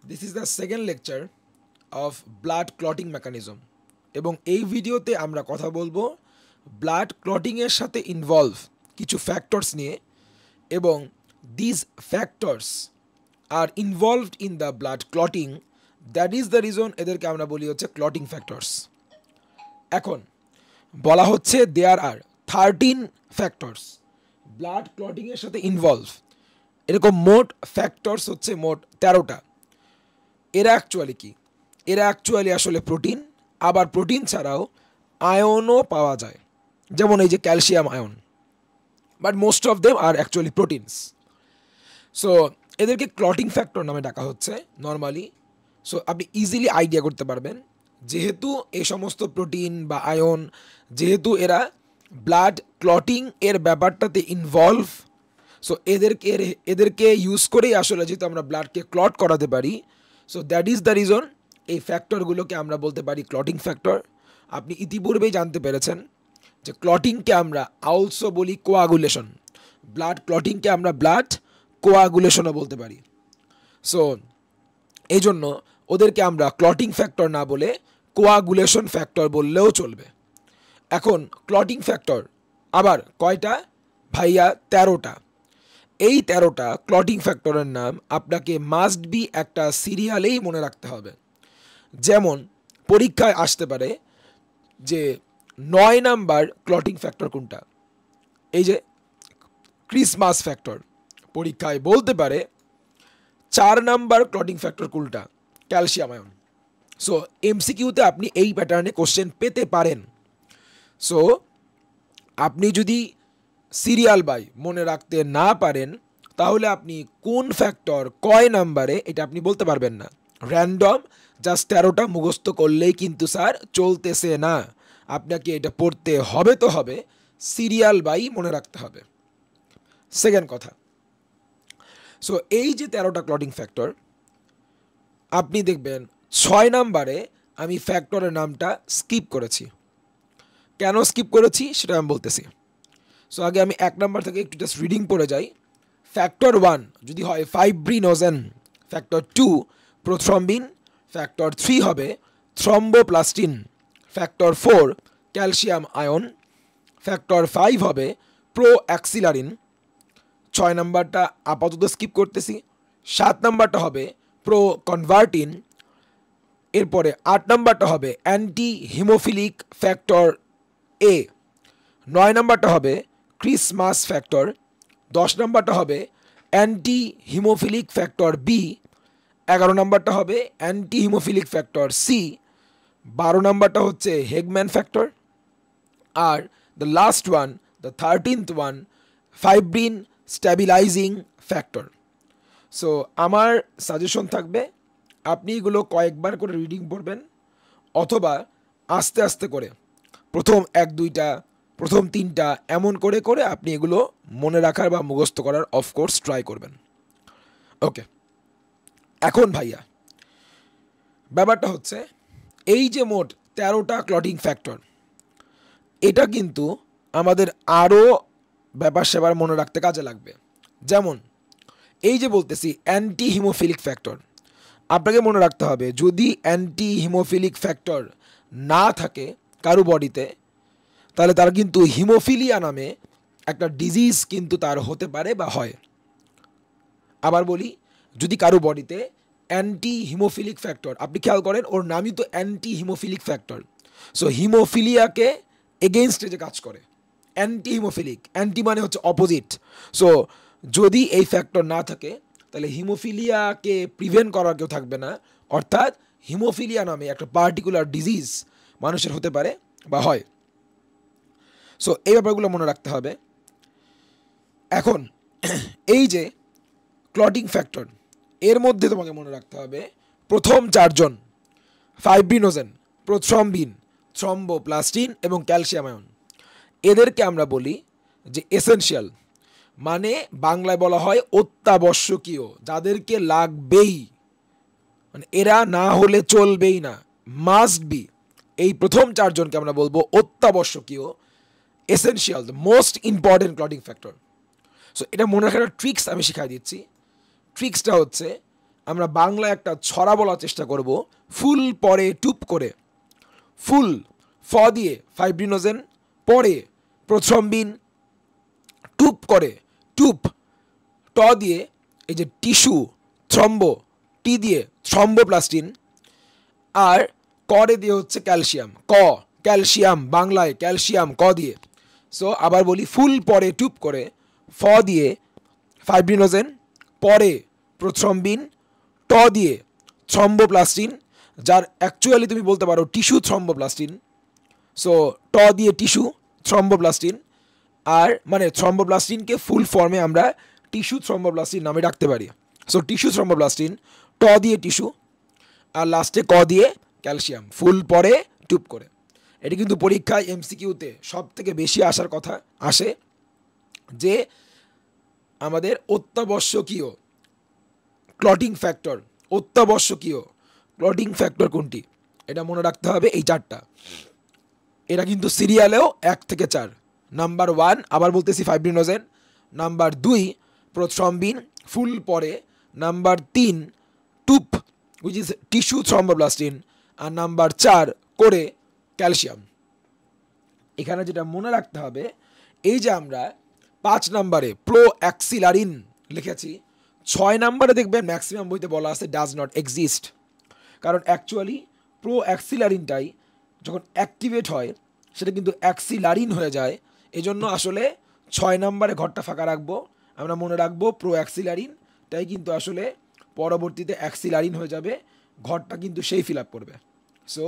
This is the second lecture of blood clotting mechanism এবং এই ভিডিওতে আমরা কথা বলবো ব্লাড ক্লটিং এর সাথে ইনভলভ কিছু ফ্যাক্টরস নিয়ে এবং these factors are involved in the blood clotting. That is the reason এদেরকে আমরা বলি হচ্ছে ক্লটিং ফ্যাক্টরস। এখন বলা হচ্ছে there are 13 factors blood clotting এর সাথে ইনভলভ। এরকম মোট ফ্যাক্টরস হচ্ছে মোট 13টা। এরা অ্যাকচুয়ালি কি? এরা অ্যাকচুয়ালি আসলে প্রোটিন, আবার প্রোটিন ছাড়াও আয়নও পাওয়া যায়, যেমন এই যে calcium ion, but most of them are actually proteins. So এদেরকে ক্লটিং ফ্যাক্টর নামে ডাকা হচ্ছে নর্মালি। সো আপনি ইজিলি আইডিয়া করতে পারবেন, যেহেতু এই সমস্ত প্রোটিন বা আয়ন, যেহেতু এরা ব্লাড ক্লটিং এর ব্যাপারটাতে ইনভলভ, সো এদেরকে ইউজ করেই আসলে যেহেতু আমরা ব্লাডকে ক্লট করাতে পারি, so that is the reason এই ফ্যাক্টরগুলোকে আমরা বলতে পারি ক্লটিং ফ্যাক্টর। আপনি ইতিপূর্বেই জানতে পেরেছেন যে ক্লটিংকে আমরা অলসো বলি কোয়াগুলেশন, ব্লাড ক্লটিংকে আমরা ব্লাড কোয়াগুলেশনও বলতে পারি। সো এই জন্য ওদেরকে আমরা ক্লটিং ফ্যাক্টর না বলে কোয়াগুলেশন ফ্যাক্টর বললেও চলবে। এখন ক্লটিং ফ্যাক্টর আবার কয়টা ভাইয়া? 13টা। এই 13টা ক্লটিং ফ্যাক্টরের নাম আপনাকে মাস্ট বি একটা সিরিয়ালেই মনে রাখতে হবে। যেমন পরীক্ষায় আসতে পারে যে 9 নাম্বার ক্লটিং ফ্যাক্টর কোনটা, এই যে ক্রিসমাস ফ্যাক্টর। পরীক্ষায় বলতে পারে 4 নাম্বার ক্লটিং ফ্যাক্টর কোনটা, ক্যালসিয়াম আয়ন। সো এমসিকিউতে আপনি এই প্যাটার্নে কোশ্চেন পেতে পারেন। সো আপনি যদি সিরিয়াল বাই মনে রাখতে না পারেন, তাহলে আপনি কোন ফ্যাক্টর কয় নাম্বারে এটা আপনি বলতে পারবেন না। র্যান্ডম জাস্ট 13টা মুখস্থ করলেই কিন্তু স্যার চলতেছে না, আপনাকে এটা পড়তে হবে, তো হবে সিরিয়াল বাই মনে রাখতে হবে। সেকেন্ড কথা, সো এই যে 13টা ক্লটিং ফ্যাক্টর, আপনি দেখবেন 6 নাম্বারে আমি ফ্যাক্টরের নামটা স্কিপ করেছি। কেন স্কিপ করেছি সেটা আমি বলতেছি। সো আগে আমি 1 নাম্বার থেকে একটু জাস্ট রিডিং পড়ে যাই। ফ্যাক্টর 1 যদি হয় ফাইব্রিনোজেন, ফ্যাক্টর 2 প্রোথ্রম্বিন, ফ্যাক্টর 3 হবে thromboplastin, factor 4 calcium ion, factor 5 হবে প্রোঅ্যাক্সিলারিন। 6 নাম্বারটা আপাতত স্কিপ করতেছি। 7 নাম্বারটা হবে প্রো কনভার্টিন, এরপরে 8 নাম্বারটা হবে অ্যান্টি হিমোফিলিক ফ্যাক্টর এ, 9 নাম্বারটা হবে ক্রিসমাস ফ্যাক্টর, 10 নাম্বারটা হবে অ্যান্টি হিমোফিলিক ফ্যাক্টর বি, 11 নাম্বারটা হবে অ্যান্টি হিমোফিলিক ফ্যাক্টর সি, 12 নাম্বারটা হচ্ছে হেগম্যান ফ্যাক্টর, আর the last one, the 13th one, fibrin stabilising factor. So আমার সাজেশন থাকবে আপনি এগুলো কয়েকবার করে রিডিং পড়বেন, অথবা আস্তে আস্তে করে প্রথম 1-2টা, প্রথম 3টা এমন করে করে আপনি এগুলো মনে রাখার বা মুখস্থ করার অফকোর্স ট্রাই করবেন। ওকে, এখন ভাইয়া ব্যাপারটা হচ্ছে এই যে মোট 13টা ক্লটিং ফ্যাক্টর, এটা কিন্তু আমাদের আরও ব্যাপার সেবার মনে রাখতে কাজে লাগবে। যেমন এই যে বলতেছি অ্যান্টি হিমোফিলিক ফ্যাক্টর, আপনাকে মনে রাখতে হবে যদি অ্যান্টি হিমোফিলিক ফ্যাক্টর না থাকে কারো বডিতে, তাহলে তার কিন্তু হিমোফিলিয়া নামে একটা ডিজিজ কিন্তু তার হতে পারে বা হয়। আবার বলি, যদি কারো বডিতে অ্যান্টি হিমোফিলিক ফ্যাক্টর, আপনি খেয়াল করেন ওর নামই তো অ্যান্টি হিমোফিলিক ফ্যাক্টর। সো হিমোফিলিয়াকে এগেনস্টে যে কাজ করে, অ্যান্টি হিমোফিলিক, অ্যান্টি মানে হচ্ছে অপোজিট। সো যদি এই ফ্যাক্টর না থাকে, তাহলে হিমোফিলিয়াকে প্রিভেন্ট করার কেউ থাকবে না, অর্থাৎ হিমোফিলিয়া নামে একটা পার্টিকুলার ডিজিজ মানুষের হতে পারে বা হয়। সো এই ব্যাপারগুলো মনে রাখতে হবে। এখন এই যে ক্লটিং ফ্যাক্টর, এর মধ্যে তোমাকে মনে রাখতে হবে প্রথম 4জন ফাইব্রিনোজেন, প্রোথ্রম্বিন, থ্রম্বোপ্লাস্টিন এবং ক্যালসিয়াম আয়ন, এদেরকে আমরা বলি যে এসেনশিয়াল, মানে বাংলায় বলা হয় অত্যাবশ্যকীয়, যাদেরকে লাগবেই, মানে এরা না হলে চলবেই না, মাস্ট বি। এই প্রথম 4জনকে আমরা বলবো অত্যাবশ্যকীয়, essential, the most important clotting factor. So এটা মনে রাখার ট্রিক্স আমি শিখাই দিচ্ছি। ট্রিক্সটা হচ্ছে আমরা বাংলা একটা ছড়া বলার চেষ্টা করব, ফুল পরে টুপ করে। ফুল ফ দিয়ে ফাইব্রিনোজেন, পরে প্রথ্রম্বিন, টুপ করে টুপ, ট দিয়ে এই যে টিস্যু, থ্রম্ব, টি দিয়ে থ্রম্বোপ্লাস্টিন, আর করে দিয়ে হচ্ছে ক্যালসিয়াম, ক ক্যালসিয়াম, বাংলায় ক্যালসিয়াম ক দিয়ে। সো আবার বলি, ফুল পরে টুপ করে, ফ দিয়ে ফাইব্রিনোজেন, পরে প্রথ্রম্বিন, ট দিয়ে থ্রম্বোপ্লাস্টিন, যার অ্যাকচুয়ালি তুমি বলতে পারো টিস্যু থ্রম্বোপ্লাস্টিন। সো ট দিয়ে টিস্যু থ্রম্বোপ্লাস্টিন, আর মানে থ্রম্বোপ্লাস্টিনকে ফুল ফর্মে আমরা টিস্যু থ্রম্বোপ্লাস্টিন নামে ডাকতে পারি। সো টিস্যু থ্রম্বোপ্লাস্টিন, ট দিয়ে টিস্যু, আর লাস্টে ক দিয়ে ক্যালসিয়াম, ফুল পরে টুপ করে। এটি কিন্তু পরীক্ষায় এমসিকিউতে সব থেকে বেশি আসার কথা আসে, যে আমাদের অত্যাবশ্যকীয় ক্লটিং ফ্যাক্টর, অত্যাবশ্যকীয় ক্লটিং ফ্যাক্টর কোনটি, এটা মনে রাখতে হবে এই চারটা। এটা কিন্তু সিরিয়ালেও 1 থেকে 4। নাম্বার 1 আবার বলতেছি ফাইব্রিনোজেন, নাম্বার 2 প্রথ্রম্বিন ফুল পরে, নাম্বার 3 টুপ উইচ ইজ টিস্যু থ্রম্বোপ্লাস্টিন, আর নাম্বার 4 করে ক্যালসিয়াম। এখানে যেটা মনে রাখতে হবে, এই যে আমরা 5 নম্বরে প্রো অ্যাক্সিলারিন লিখেছি, 6 নম্বরে দেখবেন ম্যাক্সিমাম বইতে বলা আছে ডাজ নট এক্সিস্ট। কারণ অ্যাকচুয়ালি প্রো অ্যাক্সিলারিনটাই যখন অ্যাক্টিভেট হয় সেটা কিন্তু অ্যাক্সিলারিন হয়ে যায়। এজন্য আসলে 6 নম্বরে ঘরটা ফাঁকা রাখবো, আমরা মনে রাখবো প্রো অ্যাক্সিলারিনটাই কিন্তু আসলে পরবর্তীতে অ্যাক্সিলারিন হয়ে যাবে, ঘরটা কিন্তু সেই ফিল আপ করবে। সো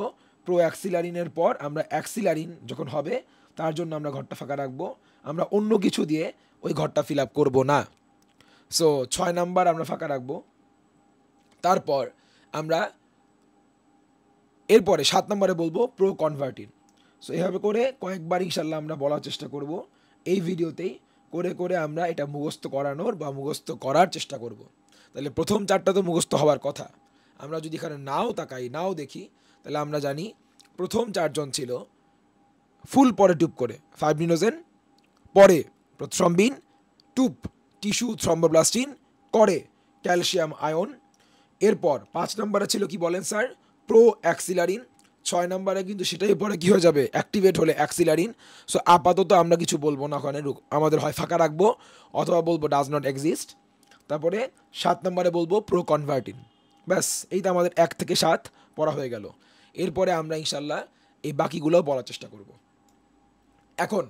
প্রো অ্যাক্সিলারিনের পর আমরা অ্যাক্সিলারিন যখন হবে তার জন্য আমরা ঘরটা ফাঁকা রাখবো, আমরা অন্য কিছু দিয়ে ওই ঘরটা ফিল আপ করবো না। সো 6 নাম্বার আমরা ফাঁকা রাখবো। তারপর আমরা এরপরে 7 নম্বরে বলবো প্রো কনভার্টিন। সো এভাবে করে কয়েকবার ইনশাল্লাহ আমরা বলার চেষ্টা করব এই ভিডিওতেই, করে করে আমরা এটা মুখস্থ করানোর বা মুখস্থ করার চেষ্টা করব। তাহলে প্রথম 4টা তো মুখস্থ হওয়ার কথা, আমরা যদি এখানে নাও তাকাই নাও দেখি তাহলে আমরা জানি প্রথম 4জন ছিল ফুল পরে টুপ করে ফাইব্রিনোজেন, পরে প্রথ্রম্বিন, টুপ টিস্যু থ্রম্বোপ্লাস্টিন, করে ক্যালসিয়াম আয়ন। এরপর 5 নম্বরে ছিল কি বলেন স্যার, প্রো অ্যাক্সিলারিন। 6 নম্বরে কিন্তু সেটাই পরে কী হয়ে যাবে, অ্যাক্টিভেট হলে অ্যাক্সিলারিন। সো আপাতত আমরা কিছু বলবো না, ওখানে আমাদের হয় ফাঁকা রাখবো অথবা বলবো ডাজ নট এক্সিস্ট। তারপরে 7 নম্বরে বলবো প্রো কনভার্টিন। ব্যাস, এই তো আমাদের 1 থেকে 7 পড়া হয়ে গেল। এরপরে আমরা ইনশাল্লাহ এই বাকিগুলো বলার চেষ্টা করব। এখন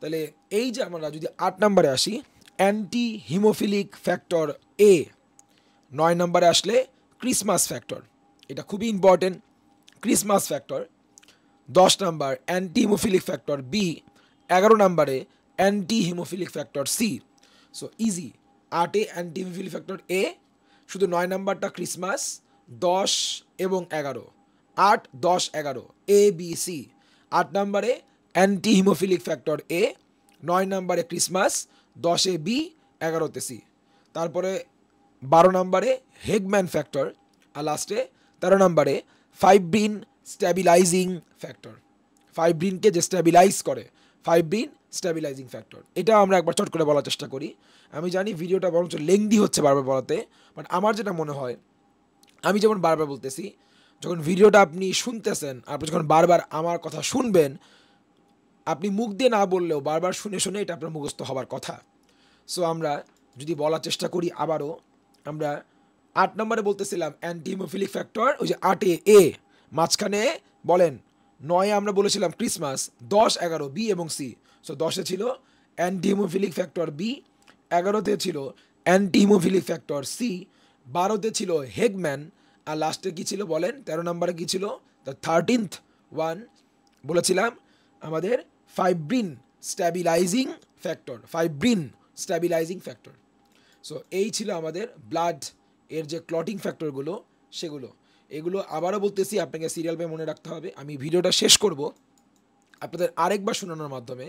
তাহলে এই যে আমরা যদি 8 নম্বরে আসি, অ্যান্টি হিমোফিলিক ফ্যাক্টর এ। 9 নম্বরে আসলে ক্রিসমাস ফ্যাক্টর, এটা খুবই important, Christmas factor. 10 number anti haemophilic factor B. 11 নম্বরে anti haemophilic factor C. So easy, 8-এ অ্যান্টি হিমোফিলিক ফ্যাক্টর এ, শুধু 9 নম্বরটা ক্রিসমাস, 10 এবং 11, 8, 10, 11 এ বি সি। 8 নম্বরে অ্যান্টি হিমোফিলিক ফ্যাক্টর এ, 9 নম্বরে ক্রিসমাস, 10-এ বি, 11-তে সি। তারপরে 12 নম্বরে হেগম্যান ফ্যাক্টর, আর লাস্টে 13 নম্বরে ফাইব্রিন স্ট্যাবিলাইজিং ফ্যাক্টর। ফাইব্রিনকে যে স্ট্যাবিলাইজ করে, ফাইব্রিন স্ট্যাবিলাইজিং ফ্যাক্টর। এটা আমরা একবার চট করে বলার চেষ্টা করি। আমি জানি ভিডিওটা বরঞ্চ লেংদি হচ্ছে বারবার বলাতে, বাট আমার যেটা মনে হয়, আমি যেমন বারবার বলতেছি, যখন ভিডিওটা আপনি শুনতেছেন, আপনি যখন বারবার আমার কথা শুনবেন, আপনি মুখ দিয়ে না বললেও বারবার শুনে শুনে এটা আপনার মুখস্থ হওয়ার কথা। সো আমরা যদি বলার চেষ্টা করি আবারও, আমরা 8 নম্বরে বলতেছিলাম অ্যান্টি হিমোফিলিক ফ্যাক্টর, ওই যে 8-এ এ, মাঝখানে বলেন 9-এ আমরা বলেছিলাম ক্রিসমাস, 10, 11 বি এবং সি। সো 10-এ ছিল অ্যান্টি হিমোফিলিক ফ্যাক্টর বি, 11-তে ছিল অ্যান্টি হিমোফিলিক ফ্যাক্টর সি, 12-তে ছিল হেগম্যান, আর লাস্টে কী ছিল বলেন, 13 নম্বরে কী ছিল, দ্য 13th ওয়ান বলেছিলাম আমাদের fibrin stabilising factor, fibrin stabilising factor. So এই ছিল আমাদের ব্লাড এর যে ক্লটিং ফ্যাক্টরগুলো সেগুলো। এগুলো আবারও বলতেছি, আপনাকে সিরিয়াল পেয়ে মনে রাখতে হবে। আমি ভিডিওটা শেষ করব আপনাদের আরেকবার শোনানোর মাধ্যমে,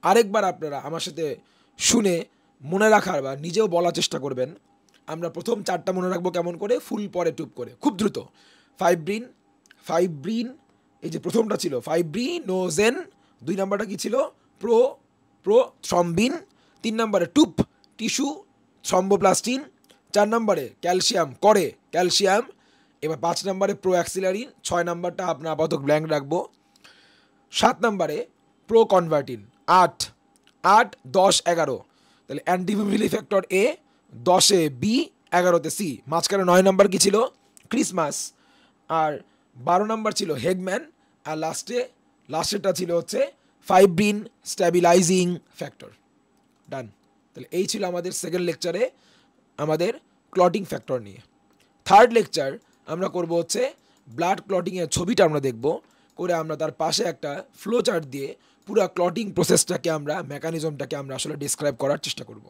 আরেকবার আপনারা আমার সাথে শুনে মনে রাখার বা নিজেও বলার চেষ্টা করবেন। আমরা প্রথম 4টা মনে রাখবো কেমন করে, ফুল পরে টুপ করে, খুব দ্রুত। ফাইব্রিন, ফাইব্রিন, এই যে প্রথমটা ছিল ফাইব্রিনোজেন, 2 নম্বরটা কি ছিল প্রোথ্রম্বিন, 3 নম্বরে টুপ টিস্যু থ্রম্বোপ্লাস্টিন, 4 নম্বরে ক্যালসিয়াম করে ক্যালসিয়াম। এবার 5 নম্বরে প্রো অ্যাক্সিলারিন, 6 নম্বরটা আপনার আপাতত ব্ল্যাঙ্ক রাখবো। 7 নম্বরে প্রো কনভার্টিন, 8 8 10 11, তাহলে অ্যান্টিফিমিলি ফ্যাক্টর এ, 10-এ বি, 11-তে সি। মাঝখানে 9 নম্বর কি ছিল? ক্রিসমাস। আর 12 নম্বর ছিল হেগম্যান। আর লাস্টেরটা ছিল হচ্ছে ফাইব্রিন স্ট্যাবিলাইজিং ফ্যাক্টর। ডান। তাহলে এই ছিল আমাদের সেকেন্ড লেকচারে আমাদের ক্লটিং ফ্যাক্টর নিয়ে। থার্ড লেকচার আমরা করব হচ্ছে ব্লাড ক্লটিংয়ের ছবিটা আমরা দেখব, করে আমরা তার পাশে একটা ফ্লো চার্ট দিয়ে পুরো ক্লটিং প্রসেসটাকে আমরা মেকানিজমটাকে আমরা আসলে ডিসক্রাইব করার চেষ্টা করব।